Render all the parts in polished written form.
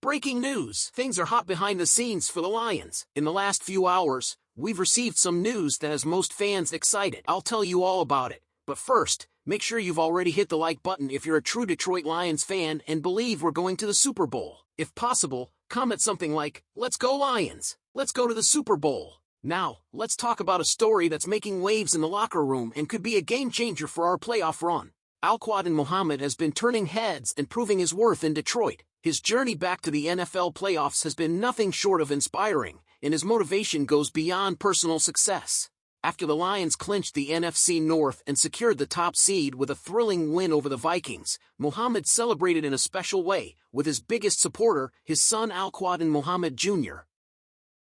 Breaking news! Things are hot behind the scenes for the Lions. In the last few hours, we've received some news that has most fans excited. I'll tell you all about it. But first, make sure you've already hit the like button if you're a true Detroit Lions fan and believe we're going to the Super Bowl. If possible, comment something like, "Let's go Lions! Let's go to the Super Bowl!" Now, let's talk about a story that's making waves in the locker room and could be a game-changer for our playoff run. Alquadin Muhammad has been turning heads and proving his worth in Detroit. His journey back to the NFL playoffs has been nothing short of inspiring, and his motivation goes beyond personal success. After the Lions clinched the NFC North and secured the top seed with a thrilling win over the Vikings, Muhammad celebrated in a special way, with his biggest supporter, his son Alquadin Muhammad Jr.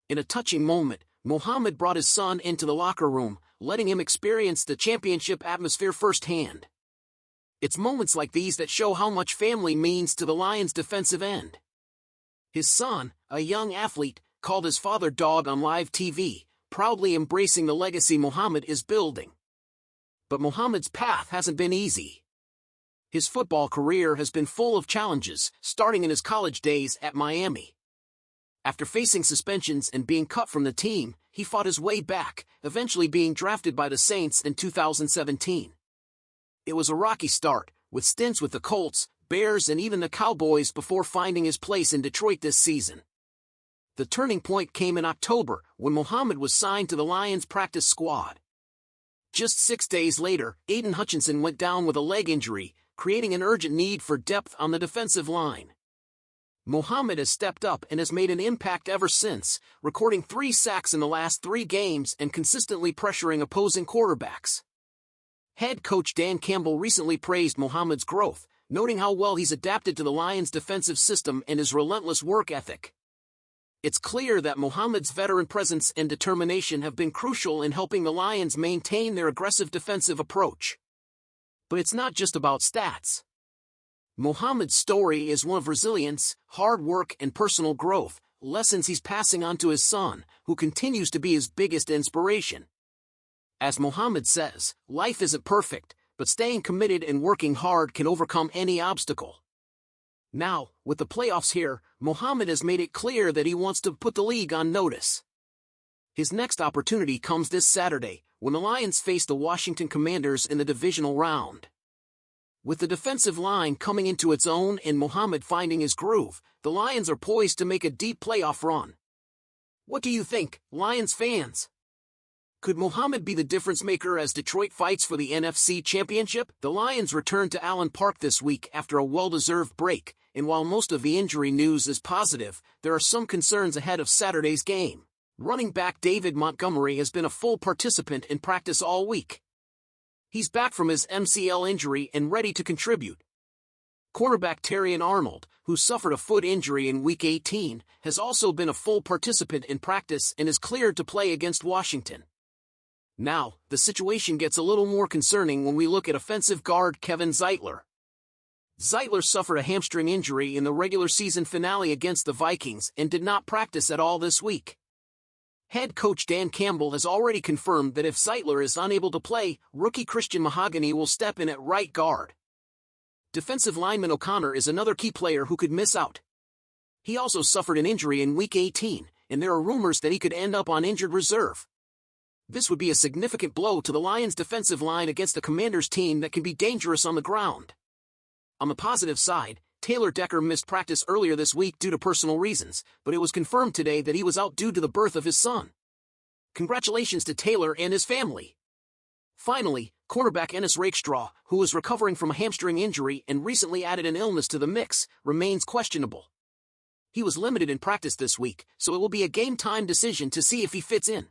In a touching moment, Muhammad brought his son into the locker room, letting him experience the championship atmosphere firsthand. It's moments like these that show how much family means to the Lions' defensive end. His son, a young athlete, called his father Dog on live TV, proudly embracing the legacy Muhammad is building. But Muhammad's path hasn't been easy. His football career has been full of challenges, starting in his college days at Miami. After facing suspensions and being cut from the team, he fought his way back, eventually being drafted by the Saints in 2017. It was a rocky start, with stints with the Colts, Bears and even the Cowboys before finding his place in Detroit this season. The turning point came in October, when Muhammad was signed to the Lions practice squad. Just 6 days later, Aiden Hutchinson went down with a leg injury, creating an urgent need for depth on the defensive line. Muhammad has stepped up and has made an impact ever since, recording 3 sacks in the last 3 games and consistently pressuring opposing quarterbacks. Head coach Dan Campbell recently praised Muhammad's growth, noting how well he's adapted to the Lions' defensive system and his relentless work ethic. It's clear that Muhammad's veteran presence and determination have been crucial in helping the Lions maintain their aggressive defensive approach. But it's not just about stats. Muhammad's story is one of resilience, hard work and personal growth, lessons he's passing on to his son, who continues to be his biggest inspiration. As Muhammad says, life isn't perfect, but staying committed and working hard can overcome any obstacle. Now, with the playoffs here, Muhammad has made it clear that he wants to put the league on notice. His next opportunity comes this Saturday, when the Lions face the Washington Commanders in the divisional round. With the defensive line coming into its own and Muhammad finding his groove, the Lions are poised to make a deep playoff run. What do you think, Lions fans? Could Muhammad be the difference maker as Detroit fights for the NFC Championship? The Lions returned to Allen Park this week after a well-deserved break, and while most of the injury news is positive, there are some concerns ahead of Saturday's game. Running back David Montgomery has been a full participant in practice all week. He's back from his MCL injury and ready to contribute. Cornerback Terrion Arnold, who suffered a foot injury in Week 18, has also been a full participant in practice and is cleared to play against Washington. Now, the situation gets a little more concerning when we look at offensive guard Kevin Zeitler. Zeitler suffered a hamstring injury in the regular season finale against the Vikings and did not practice at all this week. Head coach Dan Campbell has already confirmed that if Zeitler is unable to play, rookie Christian Mahogany will step in at right guard. Defensive lineman O'Connor is another key player who could miss out. He also suffered an injury in Week 18, and there are rumors that he could end up on injured reserve. This would be a significant blow to the Lions' defensive line against the Commanders' team that can be dangerous on the ground. On the positive side, Taylor Decker missed practice earlier this week due to personal reasons, but it was confirmed today that he was out due to the birth of his son. Congratulations to Taylor and his family. Finally, cornerback Ennis Rakestraw, who is recovering from a hamstring injury and recently added an illness to the mix, remains questionable. He was limited in practice this week, so it will be a game-time decision to see if he fits in.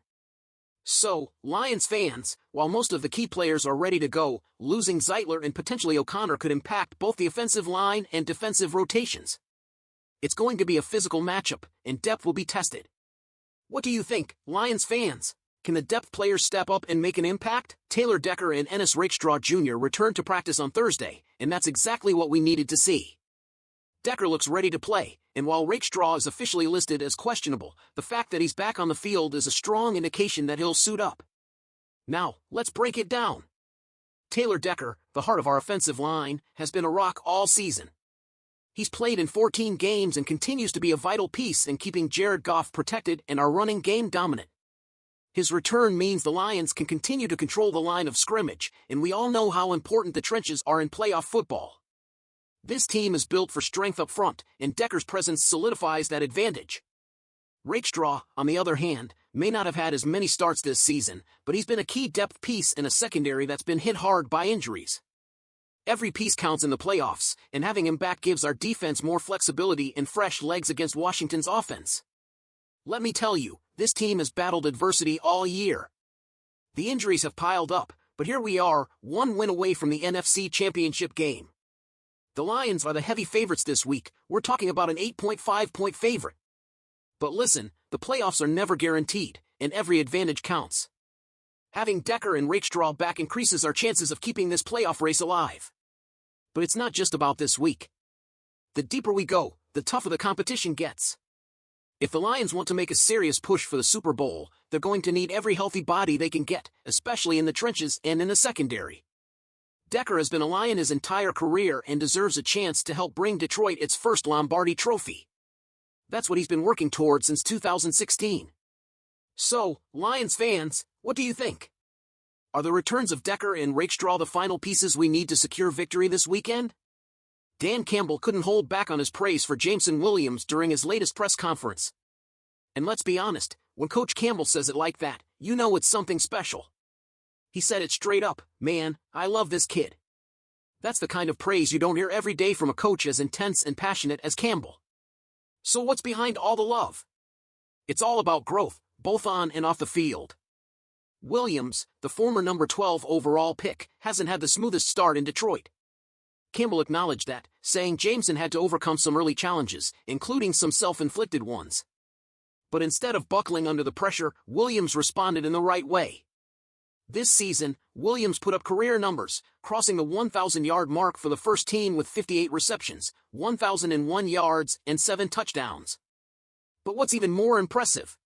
So, Lions fans, while most of the key players are ready to go, losing Zeitler and potentially O'Connor could impact both the offensive line and defensive rotations. It's going to be a physical matchup, and depth will be tested. What do you think, Lions fans? Can the depth players step up and make an impact? Taylor Decker and Ennis Rakestraw Jr. returned to practice on Thursday, and that's exactly what we needed to see. Decker looks ready to play, and while Rakestraw is officially listed as questionable, the fact that he's back on the field is a strong indication that he'll suit up. Now, let's break it down. Taylor Decker, the heart of our offensive line, has been a rock all season. He's played in 14 games and continues to be a vital piece in keeping Jared Goff protected and our running game dominant. His return means the Lions can continue to control the line of scrimmage, and we all know how important the trenches are in playoff football. This team is built for strength up front, and Decker's presence solidifies that advantage. Rakestraw, on the other hand, may not have had as many starts this season, but he's been a key depth piece in a secondary that's been hit hard by injuries. Every piece counts in the playoffs, and having him back gives our defense more flexibility and fresh legs against Washington's offense. Let me tell you, this team has battled adversity all year. The injuries have piled up, but here we are, one win away from the NFC Championship game. The Lions are the heavy favorites this week. We're talking about an 8.5-point favorite. But listen, the playoffs are never guaranteed, and every advantage counts. Having Decker and Rakestraw back increases our chances of keeping this playoff race alive. But it's not just about this week. The deeper we go, the tougher the competition gets. If the Lions want to make a serious push for the Super Bowl, they're going to need every healthy body they can get, especially in the trenches and in the secondary. Decker has been a Lion his entire career and deserves a chance to help bring Detroit its first Lombardi trophy. That's what he's been working toward since 2016. So, Lions fans, what do you think? Are the returns of Decker and Rakestraw the final pieces we need to secure victory this weekend? Dan Campbell couldn't hold back on his praise for Jameson Williams during his latest press conference. And let's be honest, when Coach Campbell says it like that, you know it's something special. He said it straight up, "Man, I love this kid." That's the kind of praise you don't hear every day from a coach as intense and passionate as Campbell. So what's behind all the love? It's all about growth, both on and off the field. Williams, the former number 12 overall pick, hasn't had the smoothest start in Detroit. Campbell acknowledged that, saying Jameson had to overcome some early challenges, including some self-inflicted ones. But instead of buckling under the pressure, Williams responded in the right way. This season, Williams put up career numbers, crossing the 1,000-yard mark for the first team with 58 receptions, 1,001 yards, and 7 touchdowns. But what's even more impressive?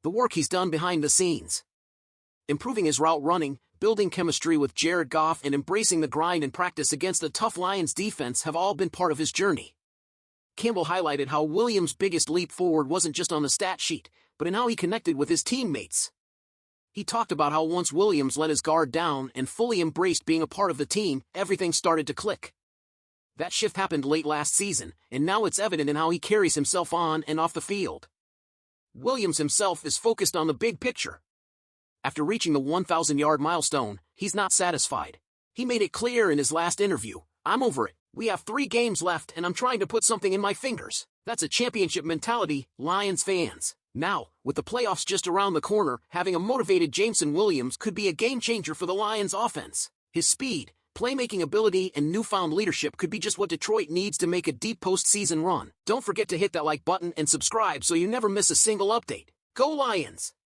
The work he's done behind the scenes. Improving his route running, building chemistry with Jared Goff, and embracing the grind and practice against the tough Lions defense have all been part of his journey. Campbell highlighted how Williams' biggest leap forward wasn't just on the stat sheet, but in how he connected with his teammates. He talked about how once Williams let his guard down and fully embraced being a part of the team, everything started to click. That shift happened late last season, and now it's evident in how he carries himself on and off the field. Williams himself is focused on the big picture. After reaching the 1,000-yard milestone, he's not satisfied. He made it clear in his last interview, "I'm over it. We have 3 games left and I'm trying to put something in my fingers." That's a championship mentality, Lions fans. Now, with the playoffs just around the corner, having a motivated Jameson Williams could be a game-changer for the Lions offense. His speed, playmaking ability, and newfound leadership could be just what Detroit needs to make a deep postseason run. Don't forget to hit that like button and subscribe so you never miss a single update. Go Lions!